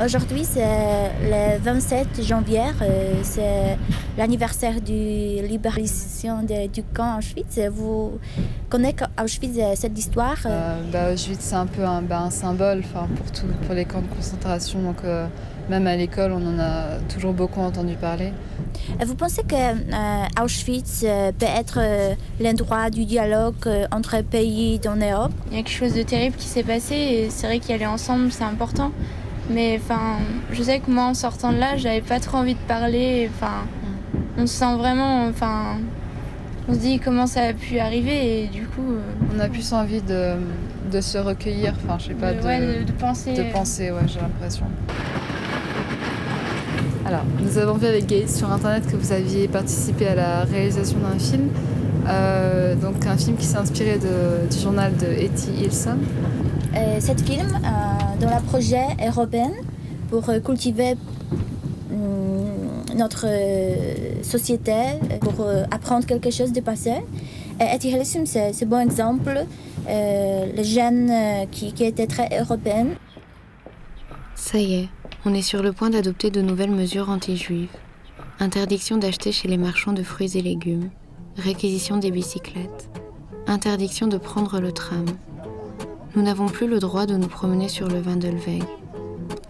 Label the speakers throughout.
Speaker 1: Aujourd'hui, c'est le 27 janvier, c'est l'anniversaire de libération du camp Auschwitz. Vous connaissez Auschwitz, cette histoire?
Speaker 2: Auschwitz, c'est un peu un symbole pour les camps de concentration. Donc, même à l'école, on en a toujours beaucoup entendu parler.
Speaker 1: Vous pensez que Auschwitz peut être l'endroit du dialogue entre pays dans l'Europe?
Speaker 3: Il y a quelque chose de terrible qui s'est passé et c'est vrai qu'y aller ensemble, c'est important. Mais je sais que moi, en sortant de là, j'avais pas trop envie de parler. On se sent vraiment... on se dit comment ça a pu arriver et du coup...
Speaker 2: On a plus envie de se recueillir, je sais pas,
Speaker 3: de penser.
Speaker 2: De penser, ouais, j'ai l'impression. Alors, nous avons vu avec Gaël sur internet que vous aviez participé à la réalisation d'un film. Donc un film qui s'est inspiré du journal de Etty Hillesum.
Speaker 1: Cet film, dans le projet européen, pour cultiver notre société, pour apprendre quelque chose du passé. Etty Hillesum, c'est un bon exemple. Les jeunes qui étaient très européennes.
Speaker 4: Ça y est, on est sur le point d'adopter de nouvelles mesures anti-juives. Interdiction d'acheter chez les marchands de fruits et légumes. Réquisition des bicyclettes. Interdiction de prendre le tram. Nous n'avons plus le droit de nous promener sur le Wandelweg.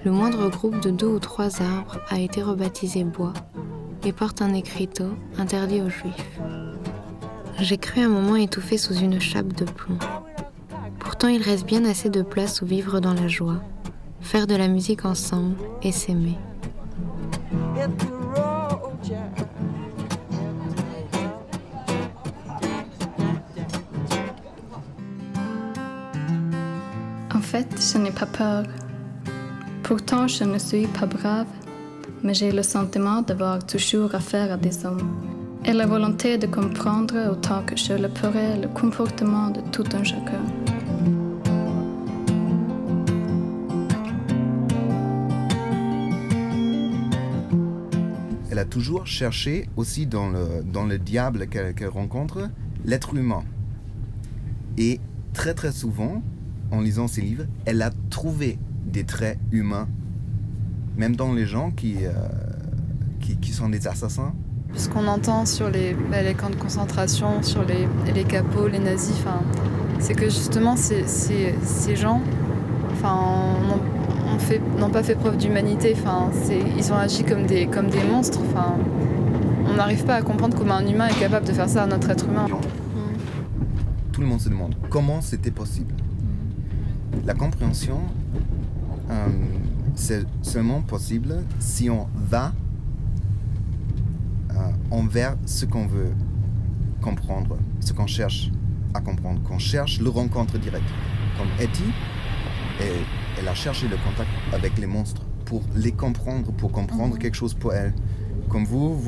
Speaker 4: Le moindre groupe de 2 ou 3 arbres a été rebaptisé bois et porte un écriteau interdit aux juifs. J'ai cru un moment étouffé sous une chape de plomb. Pourtant, il reste bien assez de place où vivre dans la joie, faire de la musique ensemble et s'aimer.
Speaker 5: En fait, je n'ai pas peur. Pourtant, je ne suis pas brave, mais j'ai le sentiment d'avoir toujours affaire à des hommes. Et la volonté de comprendre autant que je le pourrais le comportement de tout un chacun.
Speaker 6: Elle a toujours cherché aussi dans le diable qu'elle rencontre, l'être humain. Et très très souvent, en lisant ses livres, elle a trouvé des traits humains, même dans les gens qui sont des assassins.
Speaker 2: Ce qu'on entend sur les camps de concentration, sur les capots, les nazis, c'est que justement ces gens n'ont pas fait preuve d'humanité. Ils ont agi comme des monstres. On n'arrive pas à comprendre comment un humain est capable de faire ça à notre être humain.
Speaker 6: Tout le monde se demande comment c'était possible. La compréhension, c'est seulement possible si on va envers ce qu'on veut comprendre, ce qu'on cherche à comprendre, qu'on cherche le rencontre direct. Comme Etty, elle a cherché le contact avec les monstres pour les comprendre, pour comprendre quelque chose pour elle. Comme vous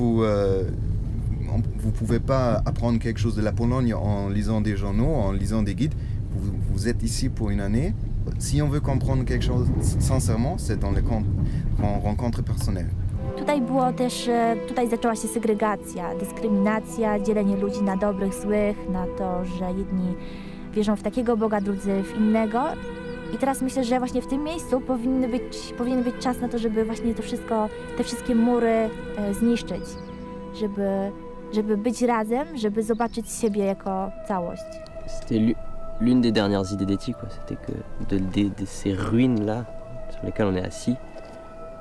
Speaker 6: pouvez pas apprendre quelque chose de la Pologne en lisant des journaux, en lisant des guides. Vous êtes ici pour une année. Si on veut comprendre quelque chose sincèrement, c'est dans les rencontres personnelles.
Speaker 1: Tutaj zaczęła się segregacja, dyskryminacja, dzielenie ludzi na dobrych, złych, na to, że jedni wierzą w takiego Boga, drudzy w innego. I teraz myślę, że właśnie w tym miejscu powinien być czas na to, żeby właśnie te wszystkie mury zniszczyć, żeby być razem, żeby zobaczyć siebie jako całość.
Speaker 7: C'était l'une des dernières idées d'Etty, c'était que de ces ruines-là, sur lesquelles on est assis,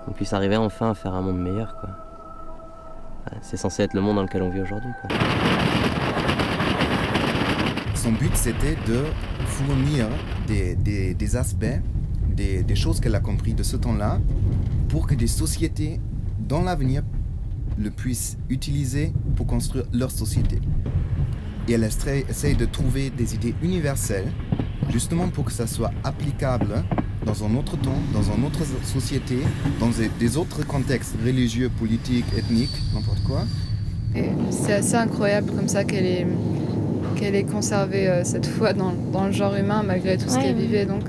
Speaker 7: on puisse arriver enfin à faire un monde meilleur, quoi. C'est censé être le monde dans lequel on vit aujourd'hui, quoi.
Speaker 6: Son but, c'était de fournir des aspects, des choses qu'elle a compris de ce temps-là, pour que des sociétés, dans l'avenir, le puissent utiliser pour construire leur société. Et elle essaye de trouver des idées universelles, justement pour que ça soit applicable dans un autre temps, dans une autre société, dans des autres contextes religieux, politiques, ethniques, n'importe quoi.
Speaker 2: Et c'est assez incroyable comme ça qu'elle ait conservé cette foi dans le genre humain malgré tout ce qu'elle vivait. Donc.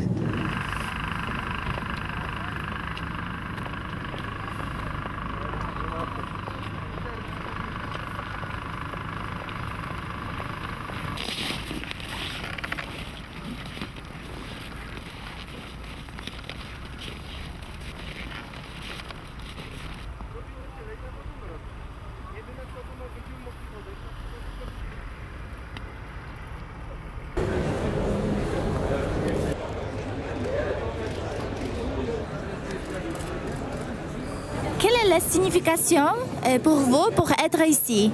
Speaker 1: est la signification pour vous pour être ici?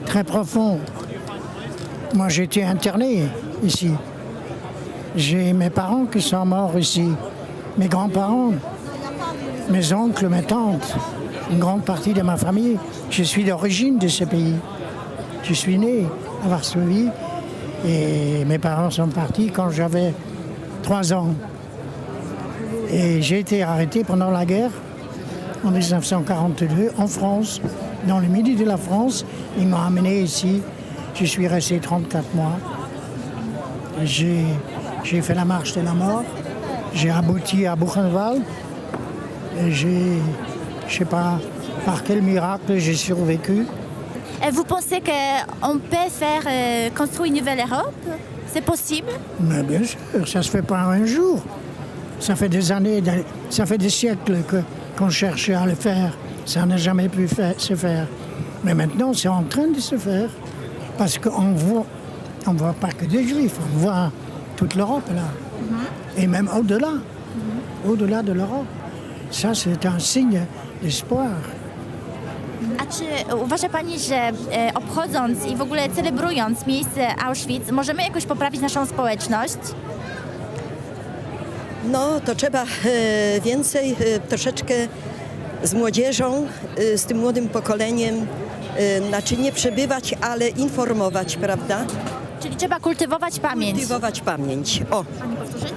Speaker 8: Très profond. Moi, j'ai été interné ici. J'ai mes parents qui sont morts ici, mes grands-parents, mes oncles, mes tantes, une grande partie de ma famille. Je suis d'origine de ce pays. Je suis né à Varsovie et mes parents sont partis quand j'avais 3 ans. Et j'ai été arrêté pendant la guerre en 1942 en France, dans le midi de la France. Ils m'ont amené ici. Je suis resté 34 mois. J'ai fait la marche de la mort. J'ai abouti à Buchenwald. Et je ne sais pas par quel miracle j'ai survécu.
Speaker 1: Et vous pensez qu'on peut faire construire une nouvelle Europe? C'est possible?
Speaker 8: Mais bien sûr, ça ne se fait pas en un jour. Ça fait des années, ça fait des siècles qu'on cherchait à le faire. Ça n'a jamais pu se faire. Mais maintenant, c'est en train de se faire. Parce qu'on ne voit pas que des Juifs, on voit toute l'Europe là. Et même au-delà, au-delà de l'Europe. Ça, c'est un signe d'espoir.
Speaker 1: A czy uważa Pani, że obchodząc i w ogóle celebrując miejsce Auschwitz, możemy jakoś poprawić naszą społeczność?
Speaker 9: No, to trzeba więcej, troszeczkę z młodzieżą, z tym młodym pokoleniem, znaczy nie przebywać, ale informować, prawda?
Speaker 1: Czyli trzeba kultywować pamięć.
Speaker 9: Kultywować pamięć. O,
Speaker 1: Pani powtórzyć?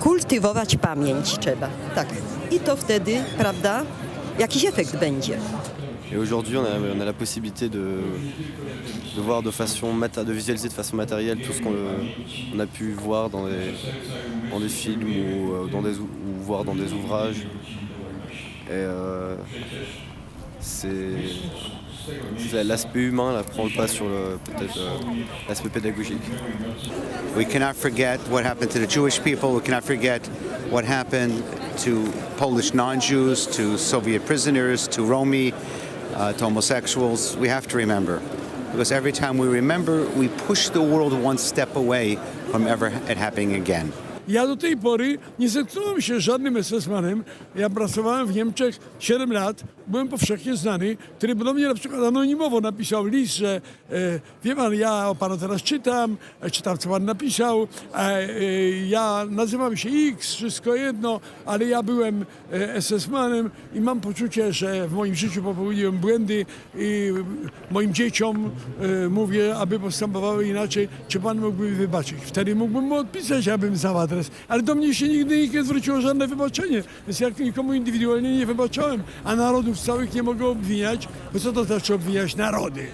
Speaker 9: kultywować pamięć trzeba, tak. I to wtedy, prawda, jakiś efekt będzie.
Speaker 10: Et aujourd'hui, on a la possibilité de voir de visualiser de façon matérielle tout ce qu'on a pu voir dans des films ou voir dans des ouvrages. Et c'est l'aspect humain là prend le pas sur peut-être l'aspect pédagogique.
Speaker 11: We cannot forget what happened to the Jewish people. We cannot forget what happened to Polish non-Jews, to Soviet prisoners, to Romi, to homosexuals. We have to remember. Because every time we remember, we push the world one step away from ever it happening again.
Speaker 12: Ja do tej pory nie zetknąłem się z żadnym SS-manem. Ja pracowałem w Niemczech 7 lat, byłem powszechnie znany, który do mnie na przykład anonimowo napisał list, że wie pan, ja o panu teraz czytam co pan napisał, ja nazywam się X, wszystko jedno, ale ja byłem SS-manem i mam poczucie, że w moim życiu popełniłem błędy i moim dzieciom mówię, aby postępowały inaczej, czy pan mógłby mi wybaczyć. Wtedy mógłbym mu odpisać, abym znał adres, ale do mnie się nigdy nikt nie zwróciło żadne wybaczenie, więc ja nikomu indywidualnie nie wybaczałem, a narodów całych nie mogę obwiniać, bo co to znaczy obwiniać narody?